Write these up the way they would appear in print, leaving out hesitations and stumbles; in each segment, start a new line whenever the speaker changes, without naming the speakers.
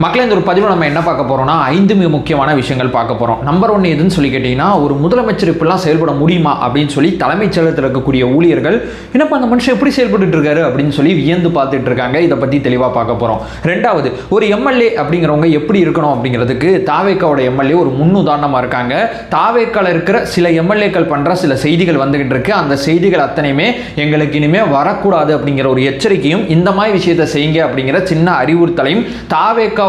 மக்களே, இந்த ஒரு பதிவில் நம்ம என்ன பார்க்க போறோம்னா 5 மிக முக்கியமான விஷயங்கள் பார்க்க போறோம். நம்பர் 1 எதுன்னு சொல்லி கேட்டீங்கன்னா, ஒரு முதலமைச்சர் இப்படிலாம் செயல்பட முடியுமா அப்படின்னு சொல்லி தலைமைச் செயலகத்தில் இருக்கக்கூடிய ஊழியர்கள் என்னப்பா அந்த மனுஷன் எப்படி செயல்பட்டு இருக்காரு அப்படின்னு சொல்லி வியந்து பார்த்துட்டு இருக்காங்க. இதை பத்தி தெளிவா பார்க்க போறோம். ரெண்டாவது, ஒரு எம்எல்ஏ அப்படிங்கிறவங்க எப்படி இருக்கணும் அப்படிங்கிறதுக்கு தாவேக்காவோட எம்எல்ஏ ஒரு முன்னுதாரணமா இருக்காங்க. தாவேக்கால இருக்கிற சில எம்எல்ஏக்கள் பண்ற சில செய்திகள் வந்துகிட்டு இருக்கு. அந்த செய்திகள் அத்தனையுமே எங்களுக்கு இனிமே வரக்கூடாது அப்படிங்கிற ஒரு எச்சரிக்கையும், இந்த மாதிரி விஷயத்தை செய்யுங்க அப்படிங்கிற சின்ன அறிவுறுத்தலையும் தாவேக்கா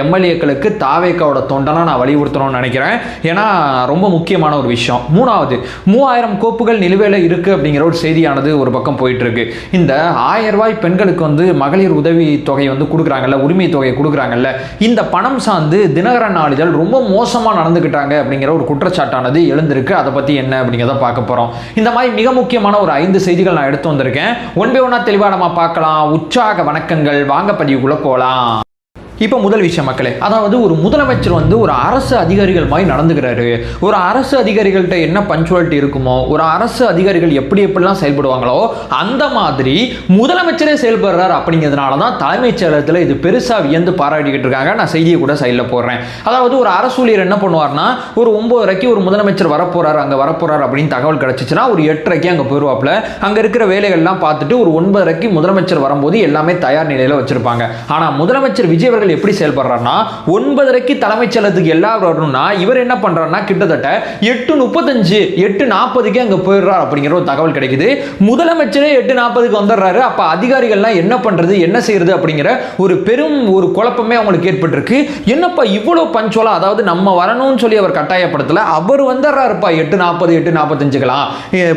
எம்எல்ஏக்களுக்கு தாவேக்காவோட தொண்டனா நான் வலியுறுத்தணும்னு நினைக்கிறேன். ஏன்னா ரொம்ப முக்கியமான ஒரு விஷயம். மூணாவது, 3000 கோப்புகள் நிலுவையில் இருக்கு அப்படிங்கிற ஒரு செய்தியானது ஒரு பக்கம் போயிட்டு இருக்கு. இந்த 1000 ரூபாய் பெண்களுக்கு வந்து மகளிர் உதவி தொகை வந்து கொடுக்குறாங்கல்ல, உரிமை தொகை கொடுக்குறாங்கல்ல, இந்த பணம் சார்ந்து தினகரன் நாளிதழ் ரொம்ப மோசமா நடந்துக்கிட்டாங்க அப்படிங்கிற ஒரு குற்றச்சாட்டானது எழுந்திருக்கு. அதை பத்தி என்ன அப்படிங்கிறத பார்க்க போறோம். இந்த மாதிரி மிக முக்கியமான ஒரு 5 செய்திகள் நான் எடுத்து வந்திருக்கேன். ஒன் பை ஒன்னா தெளிவா நம்ம பார்க்கலாம். உற்சாக வணக்கங்கள். வாங்க பதிவுக்குள்ள போலாம். இப்போ முதல் விஷயம் மக்களே, அதாவது ஒரு முதலமைச்சர் வந்து ஒரு அரசு அதிகாரிகள் மாதிரி நடந்துக்கிறாரு. ஒரு அரசு அதிகாரிகள்கிட்ட என்ன பஞ்சுவாலிட்டி இருக்குமோ, ஒரு அரசு அதிகாரிகள் எப்படிலாம் செயல்படுவாங்களோ அந்த மாதிரி முதலமைச்சரே செயல்படுறாரு. அப்படிங்கிறதுனால தான் தலைமைச் செயலகத்தில் இது பெருசாக வியந்து பாராட்டிக்கிட்டு இருக்காங்க. நான் செய்தியை கூட சைடில் போடுறேன். அதாவது ஒரு அரசு ஊழியர் என்ன பண்ணுவார்னா, ஒரு 9:30 ஒரு முதலமைச்சர் வரப்போறாரு, அங்கே வரப்போறாரு அப்படின்னு தகவல் கிடைச்சிச்சுன்னா ஒரு 8:30 அங்கே போயிடுவாப்புல. அங்கே இருக்கிற வேலைகள்லாம் பார்த்துட்டு ஒரு 9:30 முதலமைச்சர் வரும்போது எல்லாமே தயார் நிலையில் வச்சிருப்பாங்க. ஆனால் முதலமைச்சர் விஜய் எப்படி செயல்படுறாருன்னா, 9:30 தலைமைச் செயலகத்துக்கு எல்லாரும் வரணும்னா இவர் என்ன பண்றாருன்னா கிட்டத்தட்ட 8:35 8:40 அங்க போயிடுறாரு அப்படிங்கிற ஒரு தகவல் கிடைக்குது. முதலமைச்சரே 8:40 வந்துடுறாரு. அப்ப அதிகாரிகள்லாம் என்ன பண்றது, என்ன செய்யறது அப்படிங்கிற ஒரு பெரும் ஒரு குழப்பமே அவங்களுக்கு ஏற்பட்டிருக்கு. என்னப்பா இவ்வளவு பஞ்சுவலா, அதாவது நம்ம வரணும்னு சொல்லி அவர் கட்டாயப்படுத்தல, அவர் வந்துடுறாருப்பா 8:40 8:45லாம்.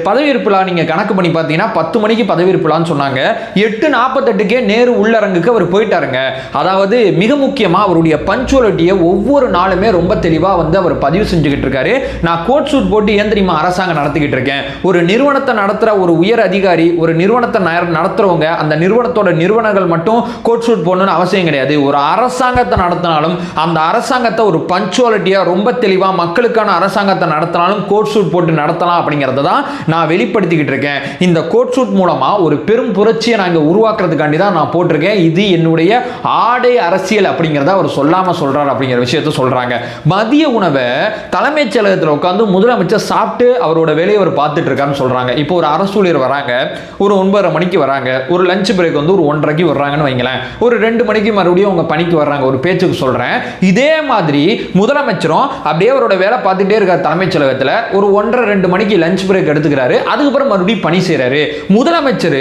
பதவியேற்புலா நீங்க கணக்கு பண்ணி பார்த்தீங்கன்னா 10 மணிக்கு பதவியேற்புலான்னு சொன்னாங்க. 8:48 நேரு உள்ளரங்குக்கு அவர் போயிட்டாருங்க. அதாவது மிக முக்கியமா அவருடைய பஞ்சுவாலிட்டியை ஒவ்வொரு நாளுமே ரொம்ப தெளிவா வந்து அவர் பதிவு செஞ்சுக்கிட்டு இருக்காரு. நான் கோட் சூட் போட்டு ஏன் தெரியுமா அரசாங்கம் நடத்திக்கிட்டு இருக்கேன். ஒரு நிறுவனத்தை நடத்துற ஒரு உயர் அதிகாரி, ஒரு நிறுவனத்தை நடத்துறவங்க, அந்த நிறுவனத்தோட நிறுவனங்கள் மட்டும் கோட் சூட் போடணும்னு அவசியம் கிடையாது. ஒரு அரசாங்கத்தை நடத்தினாலும் அந்த அரசாங்கத்தை ஒரு பஞ்சுவாலிட்டியா ரொம்ப தெளிவா மக்களுக்கான அரசாங்கத்தை நடத்தினாலும் கோட் சூட் போட்டு நடத்தலாம் அப்படிங்கறத தான் நான் வெளிப்படுத்திக்கிட்டு இருக்கேன். இந்த கோட் சூட் மூலமா ஒரு பெரும் புரட்சியை நாங்க உருவாக்குறதுக்காண்டி தான் நான் போட்டிருக்கேன். இது என்னுடைய ஆடை அரசியல் அப்படிங்கறத அவர் சொல்லாம சொல்றாரு அப்படிங்கிற விஷயத்தை சொல்றாங்க. மதிய உணவை தலைமைச் செயலகத்தில் உட்கார்ந்து முதலமைச்சர் சாப்பிட்டு அவரோட வேலையை அவர் பார்த்துட்டு இருக்காருன்னு சொல்றாங்க. இப்போ ஒரு அரசு ஊழியர் வராங்க, ஒரு 9:30 மணிக்கு வராங்க, ஒரு லஞ்ச் பிரேக் வந்து ஒரு 1:30 வர்றாங்கன்னு வைங்களேன், ஒரு 2 மணிக்கு மறுபடியும் அவங்க பணிக்கு வர்றாங்க. ஒரு பேச்சுக்கு சொல்றேன். இதே மாதிரி முதலமைச்சரும் அப்படியே அவரோட வேலை பார்த்துட்டே இருக்காரு தலைமைச் செயலகத்தில். ஒரு 1:30 2 மணிக்கு லஞ்ச் பிரேக் எடுத்துக்கிறாரு. அதுக்கப்புறம் மறுபடியும் பணி செய்யறாரு. முதலமைச்சர்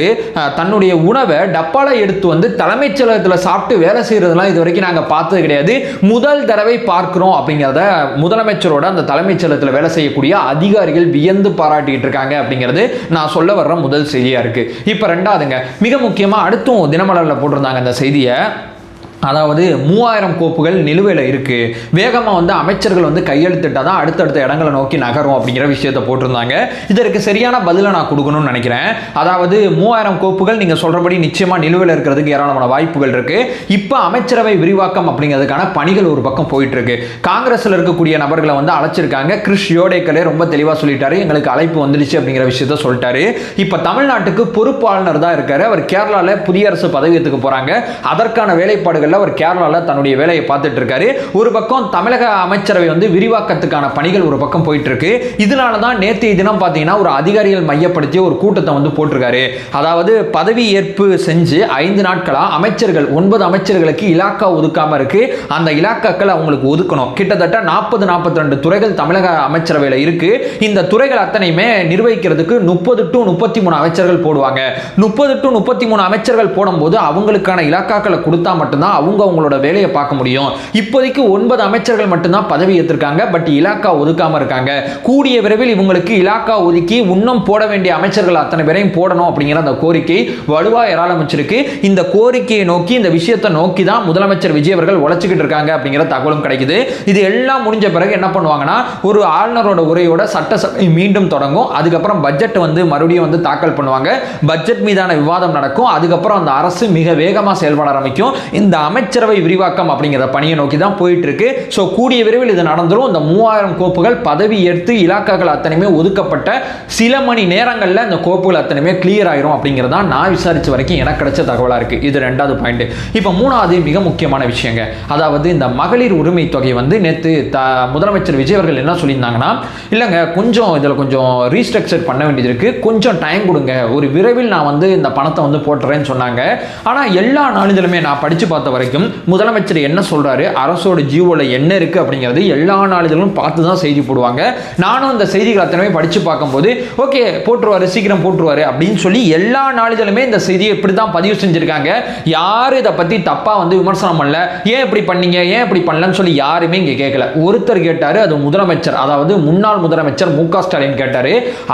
தன்னுடைய உணவை டப்பால எடுத்து வந்து தலைமைச் செயலகத்தில் சாப்பிட்டு வேலை செய்யறதுலாம் இது வரைக்கும் நாங்க பார்த்தது கிடையாது. முதல் தடவை பார்க்கிறோம் அப்படிங்கறத முதலமைச்சரோட அந்த தலைமைச் செயலகத்தில் வேலை செய்யக்கூடிய அதிகாரிகள் வியந்து பாராட்டிட்டு இருக்காங்க அப்படிங்கிறது நான் சொல்ல வர்ற முதல் செய்தியா இருக்கு. இப்ப ரெண்டாவதுங்க, மிக முக்கியமா அடுத்தும் தினமலர்ல போட்டிருந்தாங்க இந்த செய்தியை. அதாவது 3000 கோப்புகள் நிலுவையில் இருக்கு, வேகமாக வந்து அமைச்சர்கள் வந்து கையெழுத்திட்டால் தான் அடுத்தடுத்த இடங்களை நோக்கி நகரும் அப்படிங்கிற விஷயத்தை போட்டிருந்தாங்க. இதற்கு சரியான பதிலை நான் கொடுக்கணும்னு நினைக்கிறேன். அதாவது 3000 கோப்புகள் நீங்கள் சொல்கிறபடி நிச்சயமாக நிலுவையில் இருக்கிறதுக்கு ஏராளமான வாய்ப்புகள் இருக்கு. இப்போ அமைச்சரவை விரிவாக்கம் அப்படிங்கிறதுக்கான பணிகள் ஒரு பக்கம் போயிட்டு இருக்கு. காங்கிரஸில் இருக்கக்கூடிய நபர்களை வந்து அழைச்சிருக்காங்க. கிறிஷ் யோடேக்கலே ரொம்ப தெளிவாக சொல்லிட்டாரு, எங்களுக்கு அழைப்பு வந்துடுச்சு அப்படிங்கிற விஷயத்த சொல்லிட்டாரு. இப்போ தமிழ்நாட்டுக்கு பொறுப்பாளர் தான் இருக்காரு. அவர் கேரளாவில் புதிய அரசு பதவியேற்றுக்கு போறாங்க. அதற்கான வேலைப்பாடுகள் அவர் கேரளால தன்னுடைய வேலையை பார்த்துட்டு இருக்காரு. ஒரு பக்கம் தமிழக அமைச்சரவை வந்து விரிவாக்கத்துக்கான பணிகள் ஒரு பக்கம் போயிட்டு இருக்கு. இதனால தான் நேற்றைய தினம் பார்த்தீங்கன்னா ஒரு அதிகாரிகள் மையப்படுத்தி ஒரு கூட்டத்தை வந்து போட்டிருக்காரு. அதாவது பதவி ஏற்பு செஞ்சு 5 நாட்களா அமைச்சர்கள் 9 அமைச்சர்களுக்கு இலாக்கா ஒதுக்காம இருக்கு. அந்த இலாக்காக்கள் அவங்களுக்கு ஒதுக்கணும். கிட்டத்தட்ட 40-42 துறைகள் தமிழக அமைச்சரவையில் இருக்கு. இந்த துறைகள் அத்தனையுமே நிர்வகிக்கிறதுக்கு 30 to 33 அமைச்சர்கள் போடுவாங்க. 30 to 33 அமைச்சர்கள் போடும்போது அவங்களுக்கான இலாக்காக்களை கொடுத்தா மட்டும்தான் அவங்க அவங்களோட வேலையை பார்க்க முடியும். இப்போதைக்கு 9 அமைச்சர்கள் மட்டும்தான் பதவி ஏற்றிருக்காங்க. பட் இலாக்கா ஒதுக்காம இருக்காங்க. கூடிய விரைவில் இவங்களுக்கு இலாக்கா ஒதுக்கி இன்னும் போட வேண்டிய அமைச்சர்கள் அத்தனை பேரையும் போடணும் அப்படிங்கிற அந்த கோரிக்கை வலுவா ஆரம்பிச்சிருக்கு. இந்த கோரிக்கையை நோக்கி, இந்த விஷயத்தை நோக்கி தான் முதலமைச்சர் விஜய் அவர்கள் உழைச்சிக்கிட்டு இருக்காங்க அப்படிங்கிற தகவலும் கிடைக்குது. இது எல்லாம் முடிஞ்ச பிறகு என்ன பண்ணுவாங்கன்னா, ஒரு ஆளுநரோட உரையோட சட்டசபை மீண்டும் தொடங்கும். அதுக்கப்புறம் பட்ஜெட் வந்து மறுபடியும் வந்து தாக்கல் பண்ணுவாங்க. பட்ஜெட் மீதான விவாதம் நடக்கும். அதுக்கப்புறம் அந்த அரசு மிக வேகமாக செயல்பட ஆரம்பிக்கும். இந்த அமைச்சரவை விரிவாக்கம் அப்படிங்கிற பணியை நோக்கி தான் போயிட்டு இருக்கு. ஸோ கூடிய விரைவில் இது நடந்துரும். இந்த 3000 கோப்புகள் பதவி ஏற்று இலாக்காக்கள் அத்தனையுமே ஒதுக்கப்பட்ட சில மணி நேரங்களில் இந்த கோப்புகள் அத்தனையுமே கிளியர் ஆயிரும் அப்படிங்கிறதா நான் விசாரிச்ச வரைக்கும் எனக்கு கிடைச்ச தகவலாக இருக்கு. இது ரெண்டாவது பாயிண்ட். இப்போ மூணாவது மிக முக்கியமான விஷயங்க, அதாவது இந்த மகளிர் உரிமை தொகை வந்து நேற்று முதலமைச்சர் விஜய் அவர்கள் என்ன சொல்லியிருந்தாங்கன்னா, இல்லைங்க கொஞ்சம் இதில் கொஞ்சம் ரீஸ்ட்ரக்சர் பண்ண வேண்டியது இருக்கு, கொஞ்சம் டைம் கொடுங்க, ஒரு விரைவில் நான் வந்து இந்த பணத்தை வந்து போட்டுறேன்னு சொன்னாங்க. ஆனால் எல்லா நாளிதழுமே நான் படித்து பார்த்த வரைக்கும் முதலமைச்சர் என்ன சொல்றாரு, அரசோட ஜீவோல என்ன இருக்கு அப்படிங்கிறது எல்லா நாளிதழும் பார்த்து தான் செய்தி போடுவாங்க. நானும் இந்த செய்திகள் அத்தனை படித்து பார்க்கும்போது ஓகே போட்டுருவாரு, சீக்கிரம் போட்டுருவாரு அப்படின்னு சொல்லி எல்லா நாளிதழுமே இந்த செய்தியை இப்படி தான் பதிவு செஞ்சிருக்காங்க. யாரும் இதை பற்றி தப்பாக வந்து விமர்சனம் பண்ணல, ஏன் இப்படி பண்ணீங்க ஏன் இப்படி பண்ணலன்னு சொல்லி யாருமே இங்கே கேட்கல. ஒருத்தர் கேட்டாரு, அது முதலமைச்சர், அதாவது முன்னாள் முதலமைச்சர் மு.க. ஸ்டாலின் கேட்டாரு.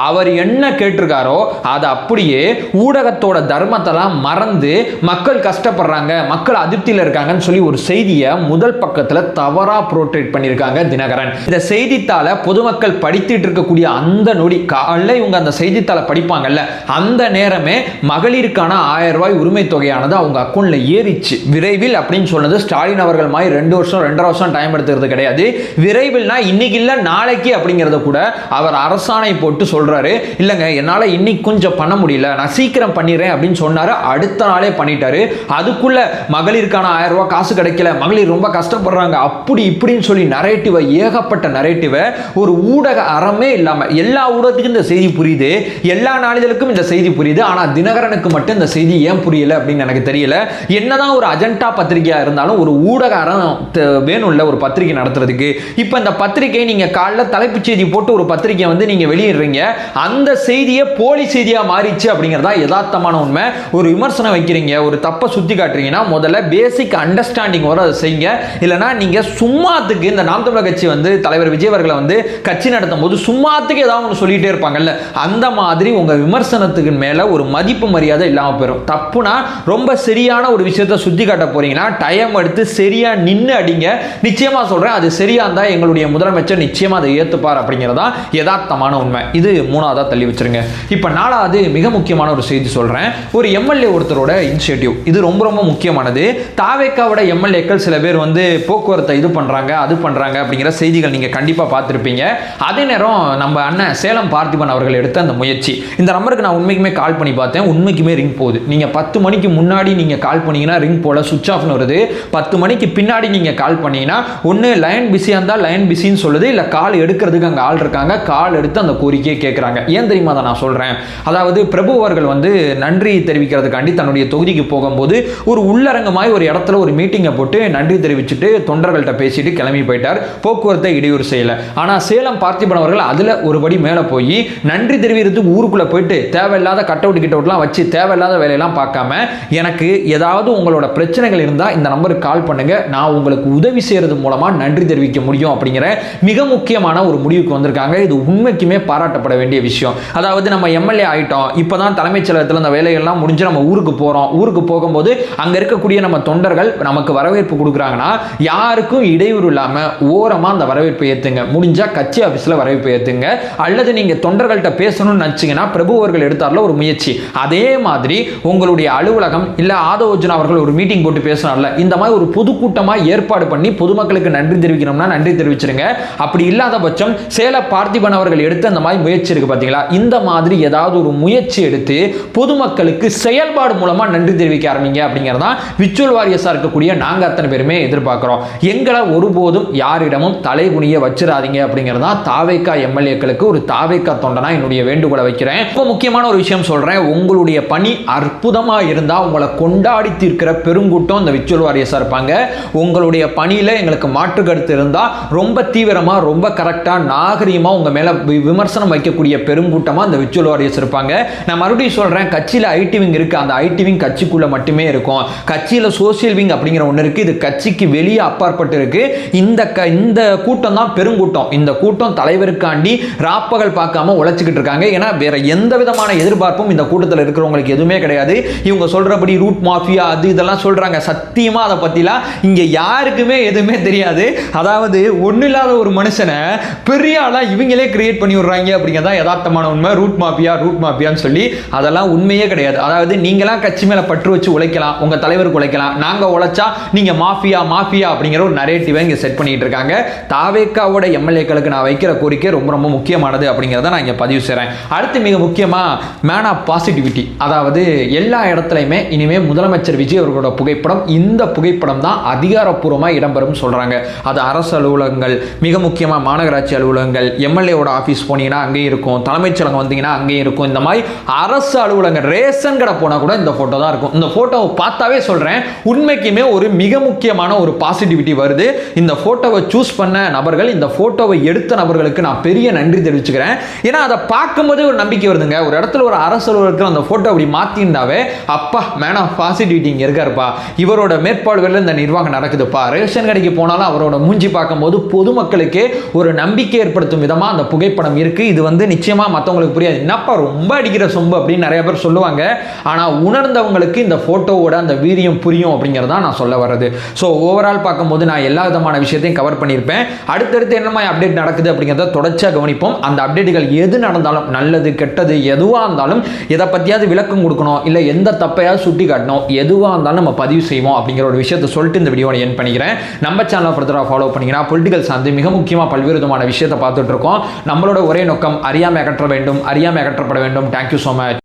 அவர் என்ன கேட்டிருக்காரோ அதை அப்படியே ஊடகத்தோட தர்மத்தெல்லாம் மறந்து மக்கள் கஷ்டப்படுறாங்க, மக்கள் அதிருப்தியில் இருக்காங்கன்னு சொல்லி ஒரு செய்தியை முதல் பக்கத்தில் தவறா புரோட்ரேட் பண்ணியிருக்காங்க தினகரன். இந்த செய்தித்தாளை பொதுமக்கள் படித்துட்டு இருக்கக்கூடிய அந்த நொடி காலைல இவங்க அந்த செய்தித்தாளை படிப்பாங்கல்ல, அந்த நேரமே மகளிருக்கான 1000 ரூபாய் உரிமை தொகையானது அவங்க அக்கௌண்ட்ல ஏறிச்சு. விரைவில் அப்படின்னு சொன்னது ஸ்டாலின் அவர்கள் மாதிரி 2 வருஷம் 2.5 வருஷம் டைம் எடுத்துக்கிறது கிடையாது. விரைவில்னா இன்னைக்கு இல்ல நாளைக்கு அப்படிங்கறத கூட அவர் அரசாணை போட்டு சொல்றாரு. இல்லங்க என்னால இன்னைக்கு கொஞ்சம் பண்ண முடியல, நான் சீக்கிரம் பண்ணிடுறேன் அப்படின்னு சொன்னாரு. அடுத்த நாளே பண்ணிட்டாரு. அதுக்குள்ள மகளிருக்கான 1000 ரூபாய் காசு கிடைக்கல, மகளிர் ரொம்ப கஷ்டப்படுறாங்க, அப்படி இப்படின்னு சொல்லி நரேட்டிவை, ஏகப்பட்ட நரேட்டிவை, ஒரு ஊடக அறமே இல்லாம எல்லா ஊடகத்துக்கும் இந்த செய்தி புரியுது, எல்லா நாளிதழுக்கும் இந்த செய்தி புரியுது. ஆனா தினகரனுக்கு மட்டும் இந்த செய்தி ஏன் புரியல அப்படின்னு எனக்கு தெரியல. என்னதான் ஒரு அஜெண்டா பத்திரிகையா இருந்தாலும் ஒரு ஊடக அறம் வேணும்ல ஒரு பத்திரிகை நடத்துறதுக்கு. இப்ப இந்த பத்திரிகை நீங்க காலைல தலைப்புச் செய்தி போட்டு ஒரு பத்திரிகை வந்து நீங்க வெளியிடுறீங்க, அந்த செய்தியை போலி செய்தியா மாறிச்சு அப்படிங்கறதா யதார்த்தமான உண்மை. ஒரு விமர்சனம் வைக்கிறீங்க, ஒரு தப்பை சுத்தி காட்டுறீங்கன்னா முதல்ல பேசிக் அண்டர்ஸ்டாண்டிங் வர அதை செய்யுங்க. இல்லைன்னா நீங்க சும்மாத்துக்கு இந்த நாம் தமிழர் கட்சி வந்து தலைவர் விஜய் அவர்களை வந்து கட்சி நடத்தும் போது சும்மாத்துக்கு ஏதாவது ஒன்று சொல்லிட்டே இருப்பாங்கல்ல, அந்த மாதிரி உங்க விமர்சனத்துக்கு மேல ஒரு மதிப்பு மரியாதை இல்லாம போயிடும். தப்புனா ரொம்ப சரியான ஒரு விஷயத்தை சுத்தி காட்ட போறீங்கன்னா டைம் எடுத்து சரியா நின்று அடிங்க. நிச்சயமா சொல்றேன், அது சரியா இருந்தா எங்களுடைய முதலமைச்சர் நிச்சயமா அதை ஏத்துப்பார் அப்படிங்கிறதா யதார்த்தமான உண்மை. இது மூணாவதா தள்ளி வச்சிருங்க. இப்ப நாலாவது மிக முக்கியமான ஒரு செய்தி சொல்றேன். ஒரு எம்எல்ஏ ஒருத்தரோட இனிஷியேட்டிவ், இது ரொம்ப ரொம்ப முக்கியமானது. தாவேக்காவோட எம்எல்ஏக்கள் சில பேர் வந்து போக்குவரத்தை இது பண்றாங்க அது பண்றாங்க அப்படிங்கிற செய்திகள் நீங்க கண்டிப்பா பார்த்திருப்பீங்க. அதே நேரம் நம்ம அண்ணன் சேலம் பார்த்திபன் அவர்கள் எடுத்த அந்த முயற்சி, இந்த நம்பருக்கு நான் உண்மைக்குமே கால் பண்ணி பார்த்தேன், உண்மைக்குமே ரிங் போகுது. நீங்க 10 மணிக்கு முன்னாடி நீங்க கால் பண்ணீங்கன்னா ரிங் போல சுவிட்ச் ஆஃப்னு வருது. 10 மணிக்கு பின்னாடி நீங்க கால் பண்ணீங்கன்னா ஒன்னு லைன் பிஸியா இருந்தா லைன் பிஸின்னு சொல்லுது, இல்ல கால் எடுக்கிறதுக்கு அங்க ஆள் இருக்காங்க, கால் எடுத்து அந்த கோரிக்கையை கேட்கறாங்க. ஏன் தெரியுமா அதை நான் சொல்றேன்? அதாவது பிரபு அவர்கள் வந்து நன்றி தெரிவிக்கிறதுக்காண்டி தன்னுடைய தொகுதிக்கு போகும்போது ஒரு உள்ளரங்கமாய் ஒரு இடத்துல ஒரு மீட்டிங்கை போட்டு நன்றி தெரிவிச்சுட்டு தொண்டர்கள்ட்ட பேசிட்டு கிளம்பி போயிட்டார். போக்குவரத்தை இடையூறு செய்யல. ஆனா சேலம் பார்த்திபன் அவர்கள் அதுல ஒருபடி மேல போய் நன்றி தெரிவிக்கிறதுக்கு ஊருக்குள்ள போயிட்டு தேவையில்லாத கட் அவுட் கிட் அவுட்லாம் வச்சு தேவையில்லாத வேலையெல்லாம் பார்க்காம, எனக்கு ஏதாவது உங்களோட பிரச்சனைகள் இருந்தா இந்த நம்பருக்கு கால் பண்ணுங்க, நான் உங்களுக்கு உதவி செய்யறது மூலமா நன்றி தெரிவிக்க முடியும் அப்படிங்கிற மிக முக்கியமான ஒரு முடிவுக்கு வந்திருக்காங்க. இது உண்மைக்குமே பாராட்டப்பட வேண்டிய விஷயம். அதாவது நம்ம எம்எல்ஏ ஆயிட்டோம், இப்பதான் தலைமைச் செயலகத்தில் அந்த வேலைகள்லாம் முடிஞ்சு நம்ம ஊருக்கு போறோம். ஊருக்கு போகும்போது அங்க இருக்கக்கூடிய நம்ம தொண்டர்கள் நமக்கு வரவேற்பு கொடுக்குறாங்கன்னா யாருக்கும் இடையூறு இல்லாம ஓரமா அந்த வரவேற்பை ஏத்துங்க. முடிஞ்சா கட்சி ஆபீஸ்ல வரவேற்பு ஏத்துங்க. அல்லது நீங்க தொண்டர்கள்ட்ட பேசணும்னு நினைச்சீங்கன்னா பிரபு அவர்கள் எடுத்தார்ல ஒரு முயற்சி, அதே மாதிரி உங்களுடைய அலுவலகம் இல்ல ஆதோஜன் அவர்கள் ஒரு மீட்டிங் போட்டு பேசினார்ல, இந்த மாதிரி ஒரு பொதுக்கூட்டமா ஏற்பாடு பண்ணி பொதுமக்களுக்கு நன்றி தெரிவிக்கணும்னா நன்றி தெரிவிச்சிருங்க. அப்படி இல்லாத பட்சம் சேல பார்த்திபன் அவர்கள் எடுத்து அந்த மாதிரி முயற்சி இருக்கு பாத்தீங்களா, இந்த மாதிரி ஏதாவது ஒரு முயற்சி எடுத்து பொதுமக்களுக்கு செயல்பாடு மூலமா நன்றி தெரிவிக்க ஆரம்பிங்க அப்படிங்கிறதா விச்சுவல் வாரியஸா இருக்கக்கூடிய நாங்க அத்தனை பேருமே எதிர்பார்க்கிறோம். எங்களை ஒருபோதும் யாரிடமும் தலைகுனிய வச்சிடாதீங்க அப்படிங்கிறதா தாவேக்கா எம்எல்ஏக்களுக்கு ஒரு தாவேக்கா தொண்டனா என்னுடைய வேண்டுகோளை வைக்கிறேன். இப்போ முக்கியமான ஒரு விஷயம் சொல்றேன், உங்களுடைய பணி அற்புதமா இருந்தா உங்களை கொண்டாடி தீர்க்கிற பெருங்கூட்டம் இந்த விச்சுவல் வாரியஸா இருப்பாங்க. உங்களுடைய பணியில எங்களுக்கு மாற்று கருத்து இருந்தா ரொம்ப தீவிரமா ரொம்ப கரெக்டா நாகரீகமா உங்க மேல விமர்சனம் வைக்கக்கூடிய பெருங்கூட்டமா இந்த விச்சுவல் வாரியஸ் இருப்பாங்க. நான் மறுபடியும் சொல்றேன், கட்சியில ஐடி விங் இருக்கு, அந்த ஐடி விங் கட்சிக்குள்ள மட்டுமே இருக்கும். கட்சியில சோசியல் விங் அப்படிங்கிற ஒன்று இருக்கு, இது கட்சிக்கு வெளியே அப்பாற்பட்டு இருக்கு. இந்த கூட்டம் தான் பெருங்கூட்டம். இந்த கூட்டம் தலைவருக்காண்டி ராப்பகல் பார்க்காம உழைச்சிக்கிட்டு இருக்காங்க. ஏன்னா வேற எந்த விதமான எதிர்பார்ப்பும் இந்த கூட்டத்தில் இருக்கிறவங்களுக்கு எதுவுமே கிடையாது. இவங்க சொல்றபடி ரூட் மாஃபியா அது இதெல்லாம் சொல்றாங்க, சத்தியமா அதை பத்திலாம் இங்க யாருக்குமே எதுவுமே தெரியாது. அதாவது ஒன்னும் இல்லாத ஒரு மனுஷனை பெரிய ஆளா இவங்களே கிரியேட் பண்ணி விடுறாங்க அப்படிங்கிறதா யதார்த்தமான உண்மை. ரூட் மாஃபியான்னு சொல்லி அதெல்லாம் உண்மையே கிடையாது. அதாவது நீங்களாம் கட்சி மேல பற்று வச்சு உழைக்கலாம், உங்க தலைவருக்கு உழைக்கலாம், நாங்கள் உழைச்சா நீங்கள் மாஃபியா மாஃபியா அப்படிங்கிற ஒரு நரேட்டிவை இங்கே செட் பண்ணிட்டு இருக்காங்க. தாவேக்காவோட எம்எல்ஏக்களுக்கு நான் வைக்கிற கோரிக்கை ரொம்ப ரொம்ப முக்கியமானது அப்படிங்கிறத நான் இங்கே பதிவு செய்கிறேன். அடுத்து மிக முக்கியமாக மேன் ஆஃப் பாசிட்டிவிட்டி, அதாவது எல்லா இடத்துலையுமே இனிமேல் முதலமைச்சர் விஜய் அவர்களோட புகைப்படம், இந்த புகைப்படம் தான் அதிகாரப்பூர்வமாக இடம்பெறும் சொல்கிறாங்க. அது அரசு அலுவலகங்கள், மிக முக்கியமாக மாநகராட்சி அலுவலகங்கள், எம்எல்ஏவோட ஆஃபீஸ் போனீங்கன்னா அங்கேயும் இருக்கும், தலைமைச் செயலகம் வந்தீங்கன்னா அங்கேயும் இருக்கும். இந்த மாதிரி அரசு அலுவலகங்கள், ரேஷன் கடை போனால் கூட இந்த ஃபோட்டோ தான் இருக்கும். இந்த ஃபோட்டோவை பார்த்தாவே சொல்கிறேன், உண்மைக்குமே ஒரு மிக முக்கியமான ஒரு பாசிட்டிவிட்டி வருது. இந்த ஃபோட்டோவை சூஸ் பண்ண நபர்கள், இந்த ஃபோட்டோவை எடுத்த நபர்களுக்கு நான் பெரிய நன்றி தெரிவிச்சுக்கிறேன். ஏன்னா அதை பார்க்கும்போதே ஒரு நம்பிக்கை வருதுங்க. ஒரு இடத்துல ஒரு அரசு அலுவலகத்தில் அந்த ஃபோட்டோ அப்படி மாற்றிருந்தாவே, அப்பா மேன் ஆஃப் பாசிட்டிவிட்டி இங்கே இருக்காருப்பா, இவரோட மேற்பார்வையில் இந்த நிர்வாகம் நடக்குதுப்பா. ரேஷன் கடைக்கு போனாலும் அவரோட மூஞ்சி பார்க்கும்போது பொதுமக்களுக்கே ஒரு நம்பிக்கை ஏற்படுத்தும் விதமாக அந்த புகைப்படம் இருக்குது. இது வந்து நிச்சயமாக மற்றவங்களுக்கு புரியாது, என்னப்பா ரொம்ப அடிக்கிற சொம்பு அப்படின்னு நிறைய பேர் சொல்லுவாங்க. ஆனால் உணர்ந்தவங்களுக்கு இந்த ஃபோட்டோவோட அந்த வீரியம் புரியும் அப்படிங்கிறதா நான் சொல்ல வர்றது. ஸோ ஓவரால் பார்க்கும்போது நான் எல்லா விதமான விஷயத்தையும் கவர் பண்ணியிருப்பேன். அடுத்தடுத்து என்ன மாதிரி அப்டேட் நடக்குது அப்படிங்கிறத தொடர்ச்சியாக கவனிப்போம். அந்த அப்டேட்டுகள் எது நடந்தாலும், நல்லது கெட்டது எதுவாக இருந்தாலும், எதை பற்றியாவது விளக்கம் கொடுக்கணும், இல்லை எந்த தப்பையாவது சுட்டி காட்டணும், எதுவாக இருந்தாலும் நம்ம பதிவு செய்வோம் அப்படிங்கிற ஒரு விஷயத்தை சொல்லிட்டு இந்த வீடியோவை என் பண்ணிக்கிறேன். நம்ம சேனலை ஃபர்தராக ஃபாலோ பண்ணிங்கன்னா பொலிட்டிக்கல் சார்ந்து மிக முக்கியமாக பல்வேறு விதமான விஷயத்தை பார்த்துட்டு இருக்கோம். நம்மளோட ஒரே நோக்கம் அறியாமை அகற்ற வேண்டும், அறியாமை அகற்றப்பட வேண்டும். Thank you so much.